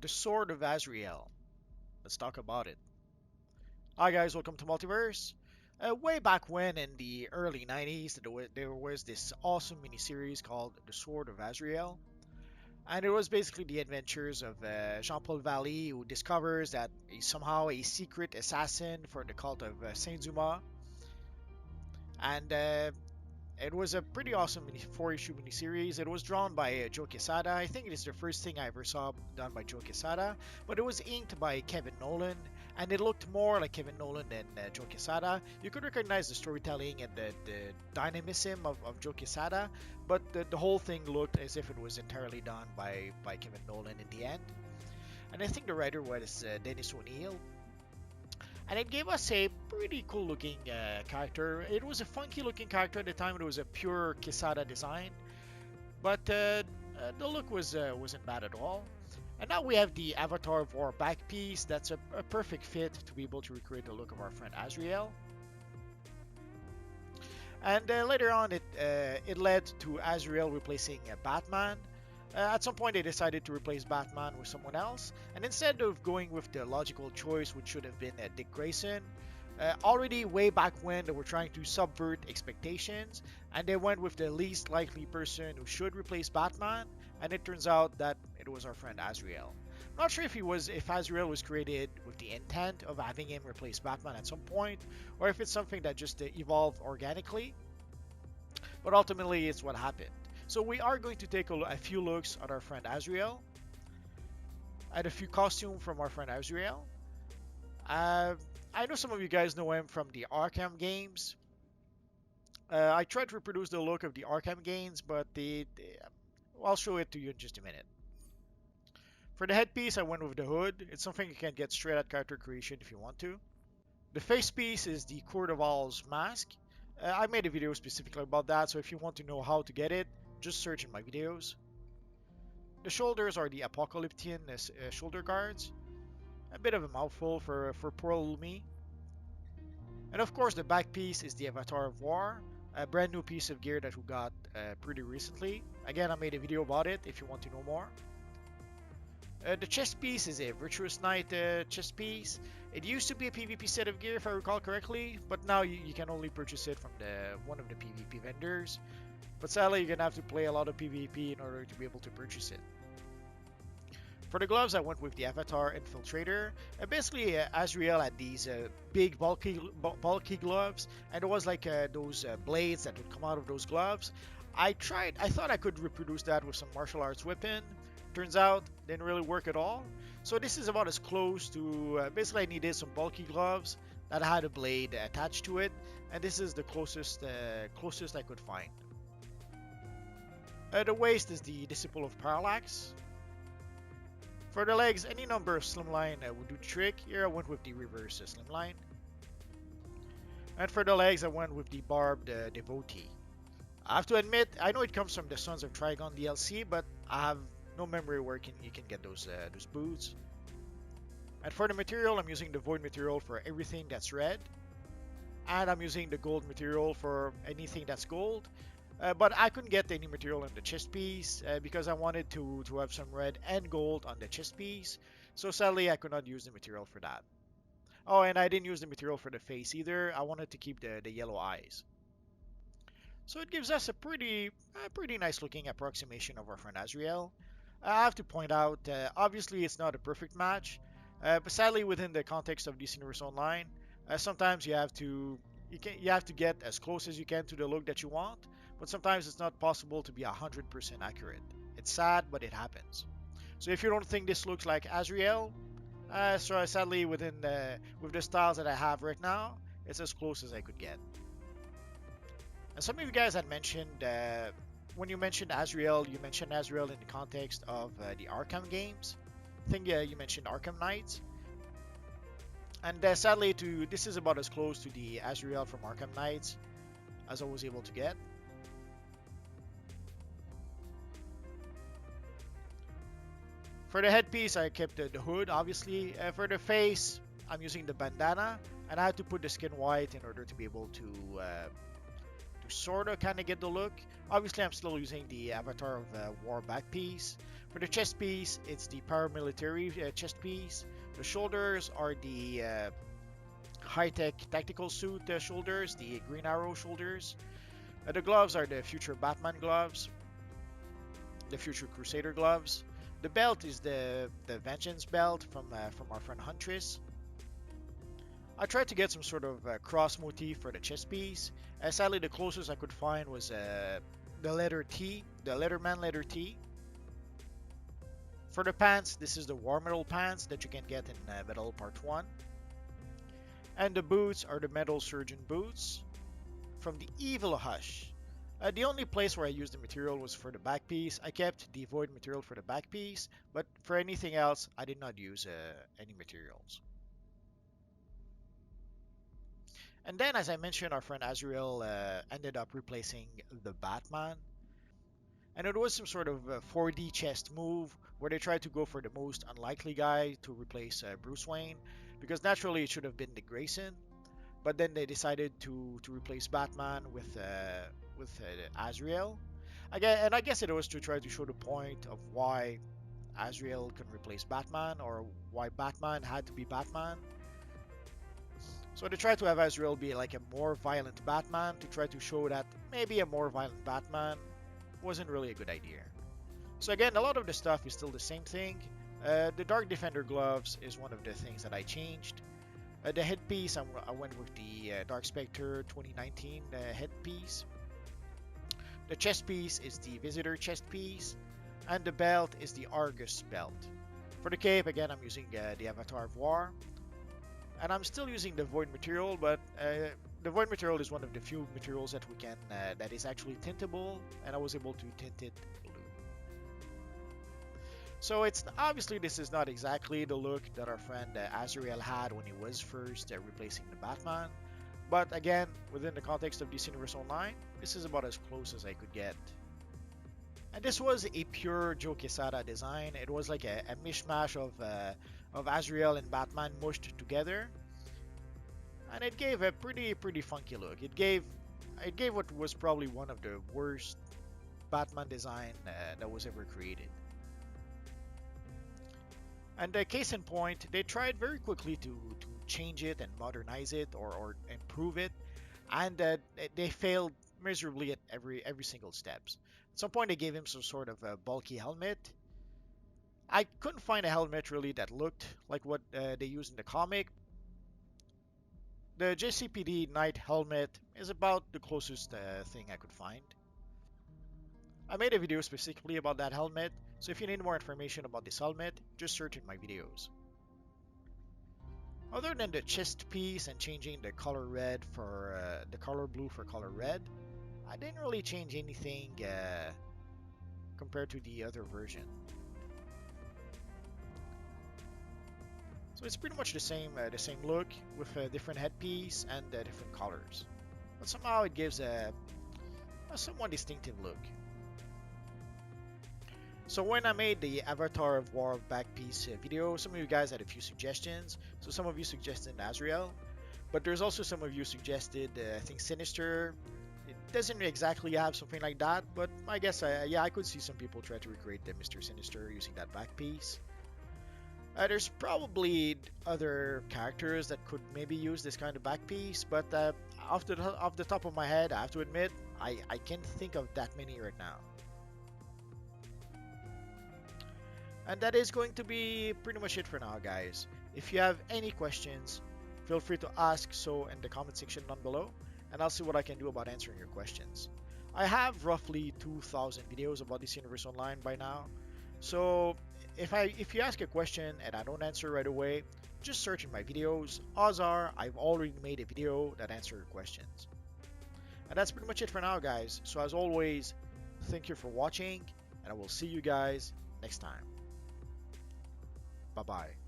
The Sword of Azrael. Let's talk about it. Hi guys, welcome to Multiverse. Way back when in the early 90s, there was this awesome miniseries called The Sword of Azrael. And it was basically the adventures of Jean-Paul Valley, who discovers that he's somehow a secret assassin for the cult of Saint Zuma. And it was a pretty awesome four-issue miniseries. It was drawn by Joe Quesada. I think it is the first thing I ever saw done by Joe Quesada, but it was inked by Kevin Nolan, and it looked more like Kevin Nolan than Joe Quesada. You could recognize the storytelling and the dynamism of Joe Quesada, but the whole thing looked as if it was entirely done by Kevin Nolan in the end. And I think the writer was Dennis O'Neil, and it gave us a pretty cool looking character. It was a funky looking character at the time. It was a pure Quesada design, but the look wasn't bad at all. And now we have the Avatar of War back piece. That's a perfect fit to be able to recreate the look of our friend Azrael. And later on, it led to Azrael replacing Batman. At some point, they decided to replace Batman with someone else, and instead of going with the logical choice, which should have been Dick Grayson, already way back when they were trying to subvert expectations, and they went with the least likely person who should replace Batman, and it turns out that it was our friend Azrael. I'm not sure if Azrael was created with the intent of having him replace Batman at some point, or if it's something that just evolved organically, but ultimately it's what happened. So we are going to take a few looks at our friend Azrael, at a few costumes from our friend Azrael. I know some of you guys know him from the Arkham games. I tried to reproduce the look of the Arkham games, but I'll show it to you in just a minute. For the headpiece, I went with the hood. It's something you can get straight at character creation if you want to. The face piece is the Court of Owl's mask. I made a video specifically about that, so if you want to know how to get it, just search in my videos. The shoulders are the Apocalyptian shoulder guards. A bit of a mouthful for poor little me. And of course the back piece is the Avatar of War, a brand new piece of gear that we got pretty recently. Again, I made a video about it if you want to know more. The chest piece is a Virtuous Knight chest piece. It used to be a PvP set of gear if I recall correctly, but now you can only purchase it from one of the PvP vendors. But sadly, you're going to have to play a lot of PvP in order to be able to purchase it. For the gloves, I went with the Avatar Infiltrator. Basically, Azrael had these big, bulky gloves, and there was like those blades that would come out of those gloves. I thought I could reproduce that with some martial arts weapon. Turns out, didn't really work at all. So this is about as close to, basically I needed some bulky gloves that had a blade attached to it, and this is the closest I could find. The waist is the Disciple of Parallax. For the legs, any number of slimline would do the trick. Here I went with the reverse slimline. And for the legs, I went with the barbed devotee. I have to admit, I know it comes from the Sons of Trigon DLC, but I have no memory where you can get those boots. And for the material, I'm using the void material for everything that's red, and I'm using the gold material for anything that's gold. But I couldn't get any material in the chest piece because I wanted to have some red and gold on the chest piece. So sadly, I could not use the material for that. Oh, and I didn't use the material for the face either. I wanted to keep the yellow eyes. So it gives us a pretty nice looking approximation of our friend Azrael. I have to point out, obviously it's not a perfect match, but sadly within the context of DC Universe Online, sometimes you have to get as close as you can to the look that you want, but sometimes it's not possible to be 100% accurate. It's sad, but it happens. So if you don't think this looks like Azrael, so sadly with the styles that I have right now, it's as close as I could get. And some of you guys had mentioned, when you mentioned Azrael, you mentioned Azrael in the context of the Arkham games. I think you mentioned Arkham Knight. And sadly, this is about as close to the Azrael from Arkham Knight as I was able to get. For the headpiece, I kept the hood, obviously. For the face, I'm using the bandana, and I had to put the skin white in order to be able to to sort of kind of get the look. Obviously, I'm still using the Avatar of War back piece. For the chest piece, it's the paramilitary chest piece. The shoulders are the high-tech tactical suit shoulders, the Green Arrow shoulders. The gloves are the future Batman gloves, the future Crusader gloves. The belt is the Vengeance belt from our friend Huntress. I tried to get some sort of cross motif for the chest piece. Sadly, the closest I could find was the letter T, the Letterman letter T. For the pants, this is the War Metal pants that you can get in Metal Part 1. And the boots are the Metal Surgeon boots from the Evil Hush. The only place where I used the material was for the back piece. I kept the void material for the back piece, but for anything else, I did not use any materials. And then, as I mentioned, our friend Azrael ended up replacing the Batman. And it was some sort of 4D chest move where they tried to go for the most unlikely guy to replace Bruce Wayne, because naturally it should have been Dick Grayson. But then they decided to replace Batman with Azrael. Again, and I guess it was to try to show the point of why Azrael can replace Batman, or why Batman had to be Batman. So they tried to have Azrael be like a more violent Batman to try to show that maybe a more violent Batman wasn't really a good idea. So again, a lot of the stuff is still the same thing. The Dark Defender gloves is one of the things that I changed. The headpiece, I went with the Dark Spectre 2019 headpiece. The chest piece is the Visitor chest piece. And the belt is the Argus belt. For the cape, again, I'm using the Avatar of War. And I'm still using the void material, but the void material is one of the few materials that we can that is actually tintable, and I was able to tint it blue. So it's obviously this is not exactly the look that our friend Azrael had when he was first replacing the Batman, but again, within the context of DC Universe Online, this is about as close as I could get. And this was a pure Joe Quesada design. It was like a mishmash of Azrael and Batman mushed together, and it gave a pretty funky look. It gave what was probably one of the worst Batman design that was ever created. And the case in point, they tried very quickly to change it and modernize it or improve it, and they failed miserably at every single steps. At some point, they gave him some sort of a bulky helmet. I couldn't find a helmet really that looked like what they used in the comic. The JCPD Knight helmet is about the closest thing I could find. I made a video specifically about that helmet, so if you need more information about this helmet, just search in my videos. Other than the chest piece and changing the color red for the color blue for color red, I didn't really change anything compared to the other version. So it's pretty much the same look with a different headpiece and different colors, but somehow it gives a somewhat distinctive look. So when I made the Avatar of War back piece video, some of you guys had a few suggestions. So some of you suggested Azrael, but there's also some of you suggested I think Sinister. It doesn't exactly have something like that, but I guess yeah, I could see some people try to recreate the Mr. Sinister using that back piece. There's probably other characters that could maybe use this kind of back piece, but off the top of my head, I have to admit, I can't think of that many right now. And that is going to be pretty much it for now, guys. If you have any questions, feel free to ask so in the comment section down below, and I'll see what I can do about answering your questions. I have roughly 2,000 videos about this universe online by now, so if you ask a question and I don't answer right away, just search in my videos. Odds are I've already made a video that answers your questions. And that's pretty much it for now, guys. So as always, thank you for watching, and I will see you guys next time. Bye-bye.